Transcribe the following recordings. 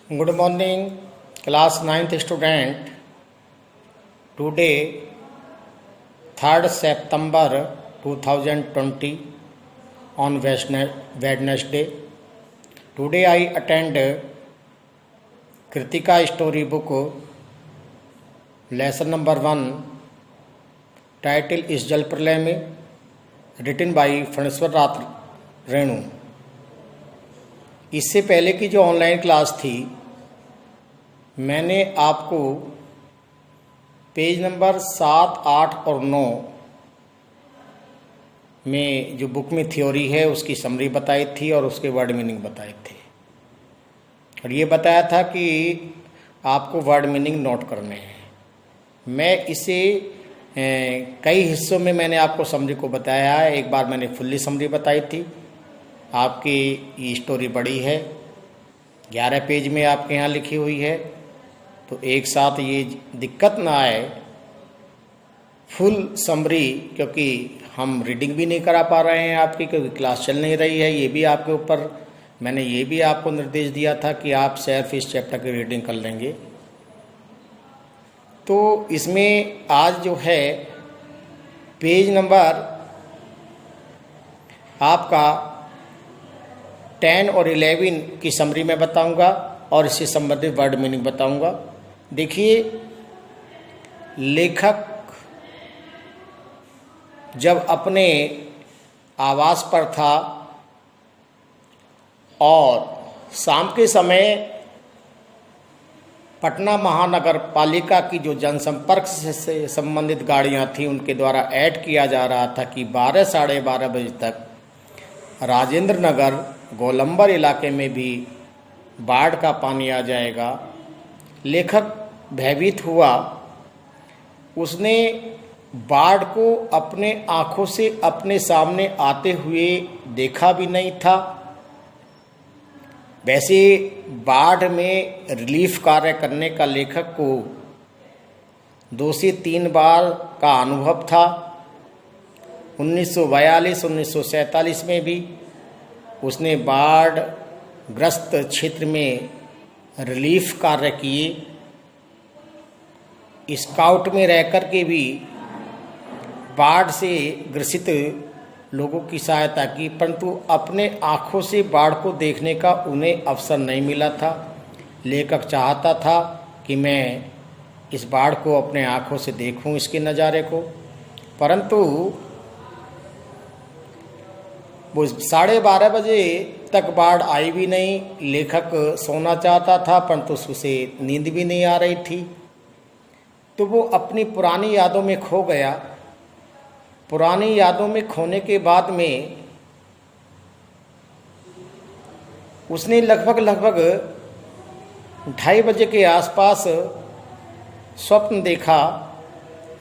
Good morning, class 9th student. Today, 3rd September 2020 on Wednesday. Today I attend Kritika story book, lesson number 1. Title is Jal Pralay Mein, written by Phaneshwar रात रेणु। इससे पहले की जो online class थी, मैंने आपको page number 7, 8 और 9 में जो बुक में थ्योरी है उसकी समरी बताई थी और उसके वर्ड मीनिंग बताए थे, और ये बताया था कि आपको वर्ड मीनिंग नोट करने हैं। मैं इसे कई हिस्सों में मैंने आपको समरी को बताया है। एक बार मैंने फुल्ली समरी बताई थी। आपकी ये स्टोरी बड़ी है, 11 पेज में आपके यहाँ लिखी हुई है, तो एक साथ ये दिक्कत ना आए फुल समरी, क्योंकि हम रीडिंग भी नहीं करा पा रहे हैं आपकी, क्योंकि क्लास चल नहीं रही है। ये भी आपके ऊपर मैंने ये भी आपको निर्देश दिया था कि आप सिर्फ इस चैप्टर की रीडिंग कर लेंगे। तो इसमें आज जो है पेज नंबर आपका 10 और 11 की समरी में बताऊंगा और इससे संबंधित वर्ड मीनिंग बताऊंगा। देखिए, लेखक जब अपने आवास पर था और शाम के समय पटना महानगर पालिका की जो जनसंपर्क से संबंधित गाड़ियां थी उनके द्वारा ऐड किया जा रहा था कि 12 साढ़े 12 बजे तक राजेंद्र नगर गोलंबर इलाके में भी बाढ़ का पानी आ जाएगा। लेखक भयभीत हुआ। उसने बाढ़ को अपने आंखों से अपने सामने आते हुए देखा भी नहीं था। वैसे बाढ़ में रिलीफ कार्य करने का लेखक को 2 से 3 बार का अनुभव था। 1942, 1947 में भी उसने बाढ़ ग्रस्त क्षेत्र में रिलीफ कार्य किए। स्काउट में रहकर के भी बाढ़ से ग्रसित लोगों की सहायता की, परंतु अपने आँखों से बाढ़ को देखने का उन्हें अवसर नहीं मिला था। लेखक चाहता था कि मैं इस बाढ़ को अपने आँखों से देखूं, इसके नज़ारे को, परंतु वो 12:30 बजे तक बाढ़ आई भी नहीं। लेखक सोना चाहता था, परंतु उसे नींद भी नहीं आ रही थी। तो वो अपनी पुरानी यादों में खो गया। पुरानी यादों में खोने के बाद में उसने लगभग 2:30 बजे के आसपास स्वप्न देखा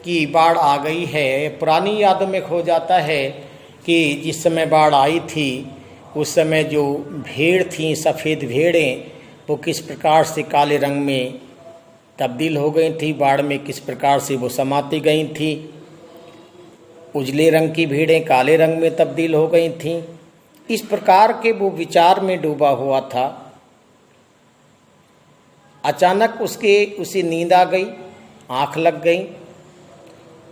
कि बाढ़ आ गई है। पुरानी यादों में खो जाता है कि जिस समय बाढ़ आई थी उस समय जो भेड़ थी, सफ़ेद भेड़ें, वो किस प्रकार से काले रंग में तब्दील हो गई थी, बाढ़ में किस प्रकार से वो समाती गई थी। उजले रंग की भेड़ें काले रंग में तब्दील हो गई थीं। इस प्रकार के वो विचार में डूबा हुआ था। अचानक उसे नींद आ गई, आँख लग गई।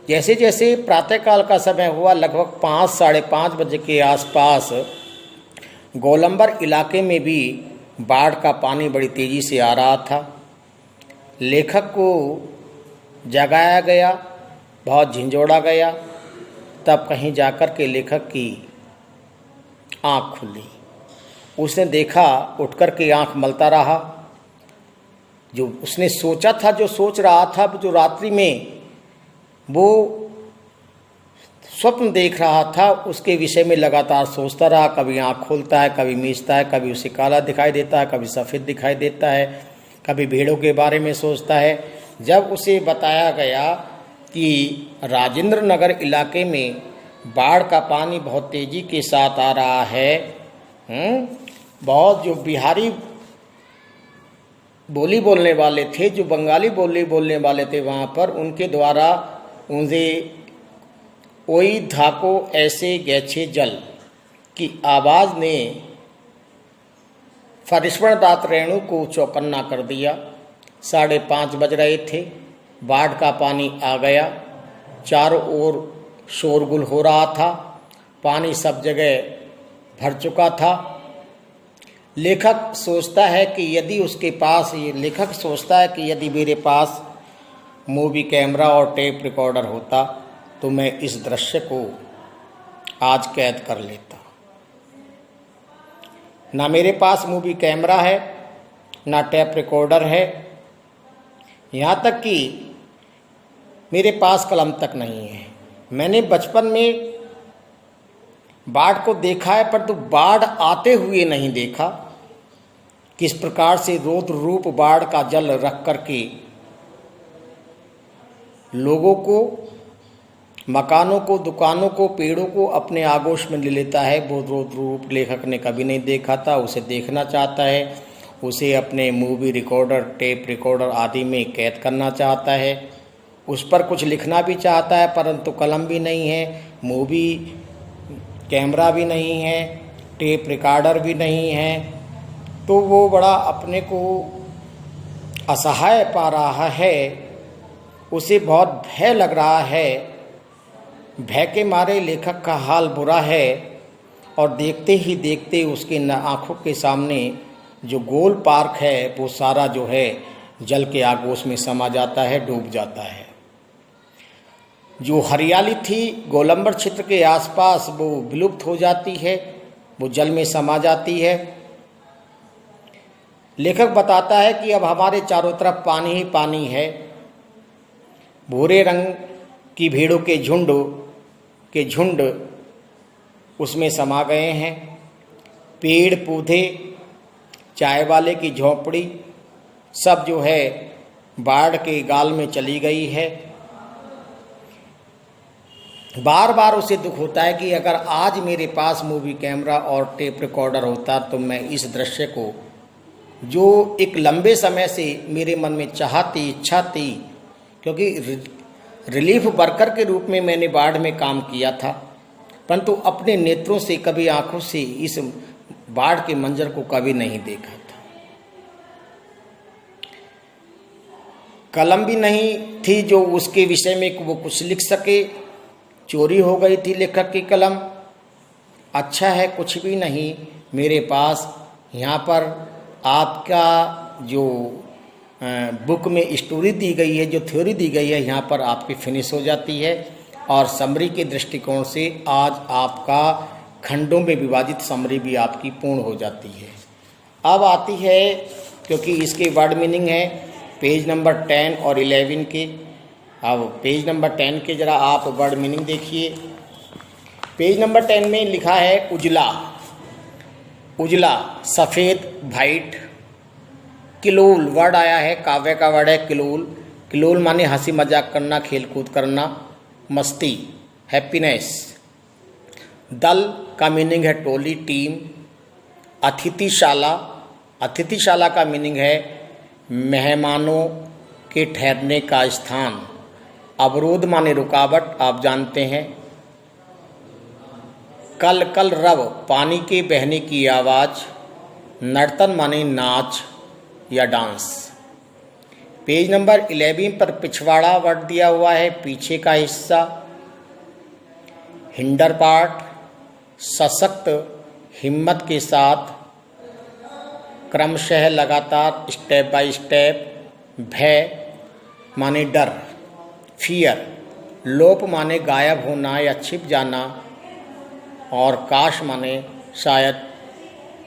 जैसे जैसे प्रातःकाल का समय हुआ, लगभग 5, साढ़े 5 बजे के आसपास गोलंबर इलाके में भी बाढ़ का पानी बड़ी तेज़ी से आ रहा था। लेखक को जगाया गया, बहुत झिंझोड़ा गया। तब कहीं जाकर के लेखक की आँख खुली। उसने देखा, उठकर के आँख मलता रहा। जो उसने सोचा था, जो सोच रहा था, जो रात्रि में वो स्वप्न देख रहा था, उसके विषय में लगातार सोचता रहा। कभी आँख खोलता है, कभी मीचता है, कभी उसे काला दिखाई देता है, कभी सफ़ेद दिखाई देता है, कभी भेड़ों के बारे में सोचता है। जब उसे बताया गया कि राजेंद्र नगर इलाके में बाढ़ का पानी बहुत तेज़ी के साथ आ रहा है, बहुत जो बिहारी बोली बोलने वाले थे, जो बंगाली बोली बोलने वाले थे वहाँ पर, उनके द्वारा उन्हें ओई धाको ऐसे गैछे जल की आवाज़ ने फरिश्वरदात रेणु को चौकन्ना कर दिया। 5:30 बज रहे थे। बाढ़ का पानी आ गया। चारों ओर शोरगुल हो रहा था। पानी सब जगह भर चुका था। लेखक सोचता है कि यदि मेरे पास मूवी कैमरा और टेप रिकॉर्डर होता तो मैं इस दृश्य को आज कैद कर लेता। ना मेरे पास मूवी कैमरा है, ना टेप रिकॉर्डर है, यहाँ तक कि मेरे पास कलम तक नहीं है। मैंने बचपन में बाढ़ को देखा है, परंतु बाढ़ आते हुए नहीं देखा। किस प्रकार से रौद्र रूप बाढ़ का जल रख करके लोगों को, मकानों को, दुकानों को, पेड़ों को अपने आगोश में ले लेता है, वो रौद्र रूप लेखक ने कभी नहीं देखा था। उसे देखना चाहता है, उसे अपने मूवी रिकॉर्डर, टेप रिकॉर्डर आदि में कैद करना चाहता है। उस पर कुछ लिखना भी चाहता है, परंतु कलम भी नहीं है, मूवी कैमरा भी नहीं है, टेप रिकॉर्डर भी नहीं है। तो वो बड़ा अपने को असहाय पा रहा है। उसे बहुत भय लग रहा है। भय के मारे लेखक का हाल बुरा है और देखते ही देखते उसके आँखों के सामने जो गोल पार्क है वो सारा जो है जल के आगोश में समा जाता है, डूब जाता है। जो हरियाली थी गोलंबर क्षेत्र के आसपास वो विलुप्त हो जाती है, वो जल में समा जाती है। लेखक बताता है कि अब हमारे चारों तरफ पानी ही पानी है। भूरे रंग की भेड़ों के झुंड उसमें समा गए हैं। पेड़ पौधे, चाय वाले की झोंपड़ी सब जो है बाढ़ के गाल में चली गई है। बार बार उसे दुख होता है कि अगर आज मेरे पास मूवी कैमरा और टेप रिकॉर्डर होता तो मैं इस दृश्य को, जो एक लंबे समय से मेरे मन में इच्छा थी, क्योंकि रिलीफ वर्कर के रूप में मैंने बाढ़ में काम किया था, परंतु अपने नेत्रों से कभी, आंखों से इस बाढ़ के मंजर को कभी नहीं देखा था। कलम भी नहीं थी जो उसके विषय में वो कुछ लिख सके। चोरी हो गई थी लेखक की कलम। अच्छा है कुछ भी नहीं मेरे पास। यहाँ पर आपका जो बुक में स्टोरी दी गई है, जो थ्योरी दी गई है, यहाँ पर आपकी फिनिश हो जाती है और समरी के दृष्टिकोण से आज आपका खंडों में विभाजित समरी भी आपकी पूर्ण हो जाती है। अब आती है, क्योंकि इसके वर्ड मीनिंग है पेज नंबर 10 और 11 के। अब पेज नंबर 10 के जरा आप वर्ड मीनिंग देखिए। पेज नंबर 10 में लिखा है उजला, उजला सफ़ेद, वाइट। किलोल वर्ड आया है, काव्य का वर्ड है किलोल। किलोल माने हंसी मजाक करना, खेल कूद करना, मस्ती, हैप्पीनेस। दल का मीनिंग है टोली, टीम। अतिथिशाला, अतिथिशाला का मीनिंग है मेहमानों के ठहरने का स्थान। अवरोध माने रुकावट, आप जानते हैं। कल कल रव पानी के बहने की आवाज़। नर्तन माने नाच या डांस। पेज नंबर 11 पर पिछवाड़ा वर्ड दिया हुआ है, पीछे का हिस्सा। हिंडर पार्ट, सशक्त, हिम्मत के साथ, क्रमशः, लगातार, स्टेप बाय स्टेप। भय माने डर, फियर। लोप माने गायब होना या छिप जाना, और काश माने शायद,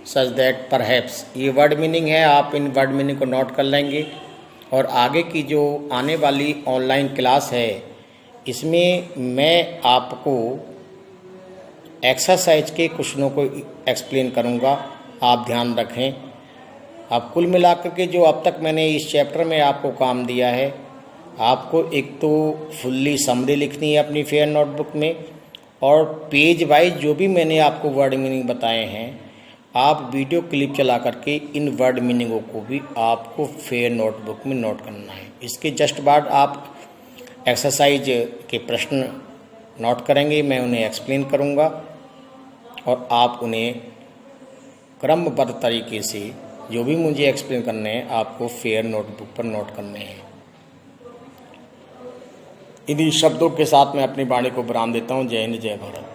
सच दैट, परहैप्स। ये वर्ड मीनिंग है। आप इन वर्ड मीनिंग को नोट कर लेंगे और आगे की जो आने वाली ऑनलाइन क्लास है इसमें मैं आपको एक्सरसाइज के क्वेश्चनों को एक्सप्लेन करूँगा, आप ध्यान रखें। अब कुल मिलाकर के जो अब तक मैंने इस चैप्टर में आपको काम दिया है, आपको एक तो फुल्ली समरी लिखनी है अपनी फेयर नोटबुक में, और पेज वाइज जो भी मैंने आपको वर्ड मीनिंग बताए हैं आप वीडियो क्लिप चला करके इन वर्ड मीनिंगों को भी आपको फेयर नोटबुक में नोट करना है। इसके जस्ट बाद आप एक्सरसाइज के प्रश्न नोट करेंगे, मैं उन्हें एक्सप्लेन करूंगा और आप उन्हें क्रमबद्ध तरीके से जो भी मुझे एक्सप्लेन करने हैं आपको फेयर नोटबुक पर नोट करने हैं। इन्हीं शब्दों के साथ मैं अपनी वाणी को विराम देता हूँ। जय हिंद, जय भारत।